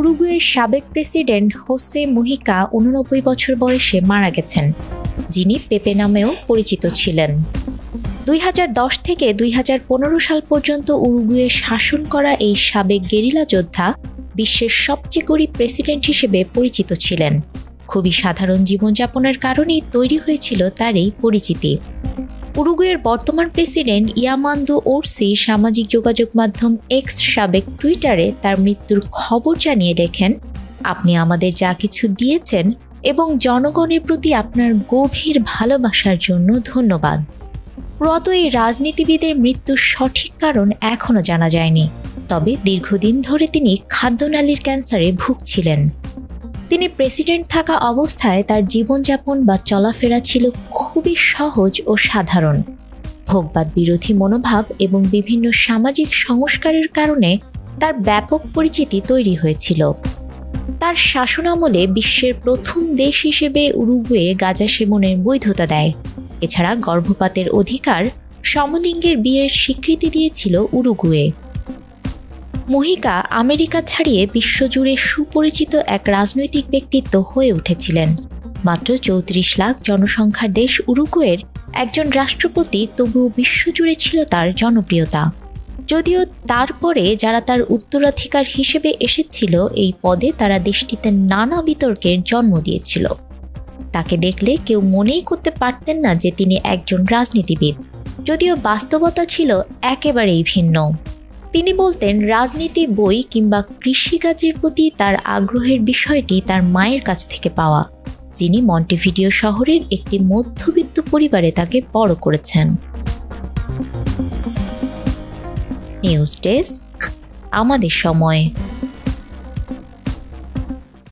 উরুগুয়ের সাবেক president Jose মুহিকা 89 বছর বয়সে মারা গেছেন, যিনি পেপে নামেও পরিচিত ছিলেন। 2010 থেকে 2015 সাল পর্যন্ত উরুগুয়ে শাসন করা এই সাবেক গেরিলা যোদ্ধা বিশ্বের সবচেয়ে গরিব প্রেসিডেন্ট হিসেবে পরিচিত ছিলেন। খুবই সাধারণ জীবনযাপনের কারণেই তৈরি হয়েছিল তার এই পরিচিতি। উরুগুয়ের বর্তমান প্রেসিডেন্ট ইয়ামান্দো ওরসি সামাজিক যোগাযোগ মাধ্যম এক্স সাবেক টুইটারে তার মৃত্যুর খবর জানিয়ে লেখেন, আপনি আমাদের যা কিছু দিয়েছেন এবং জনগণের প্রতি আপনার গভীর ভালোবাসার জন্য ধন্যবাদ। প্রয়াত এই রাজনীতিবিদের মৃত্যুর সঠিক কারণ এখনও জানা যায়নি, তবে দীর্ঘদিন ধরে তিনি খাদ্যনালীর ক্যান্সারে ভুগছিলেন। তিনি প্রেসিডেন্ট থাকা অবস্থায় তার জীবনযাপন বা চলাফেরা ছিল খুবই সহজ ও সাধারণ। ভোগবাদ বিরোধী মনোভাব এবং বিভিন্ন সামাজিক সংস্কারের কারণে তার ব্যাপক পরিচিতি তৈরি হয়েছিল। তার শাসনামলে বিশ্বের প্রথম দেশ হিসেবে উরুগুয়ে গাঁজা সেবনের বৈধতা দেয়। এছাড়া গর্ভপাতের অধিকার, সমলিঙ্গের বিয়ের স্বীকৃতি দিয়েছিল উরুগুয়ে। মুহিকা আমেরিকা ছাড়িয়ে বিশ্বজুড়ে সুপরিচিত এক রাজনৈতিক ব্যক্তিত্ব হয়ে উঠেছিলেন। মাত্র 34 লাখ জনসংখ্যার দেশ উরুগুয়ের একজন রাষ্ট্রপতি তবুও বিশ্বজুড়ে ছিল তার জনপ্রিয়তা। যদিও তারপরে যারা তার উত্তরাধিকার হিসেবে এসেছিল এই পদে, তারা দেশটিতে নানা বিতর্কের জন্ম দিয়েছিল। তাকে দেখলে কেউ মনেই করতে পারতেন না যে তিনি একজন রাজনীতিবিদ, যদিও বাস্তবতা ছিল একেবারেই ভিন্ন। তিনি বলতেন রাজনীতি বই কিংবা কৃষিকাজের প্রতি তার আগ্রহের বিষয়টি তার মায়ের কাছ থেকে পাওয়া, যিনি মন্টেভিডিও শহরের একটি মধ্যবিত্ত পরিবারে তাকে বড় করেছেন। নিউজ ডেস্ক, আমাদের সময়।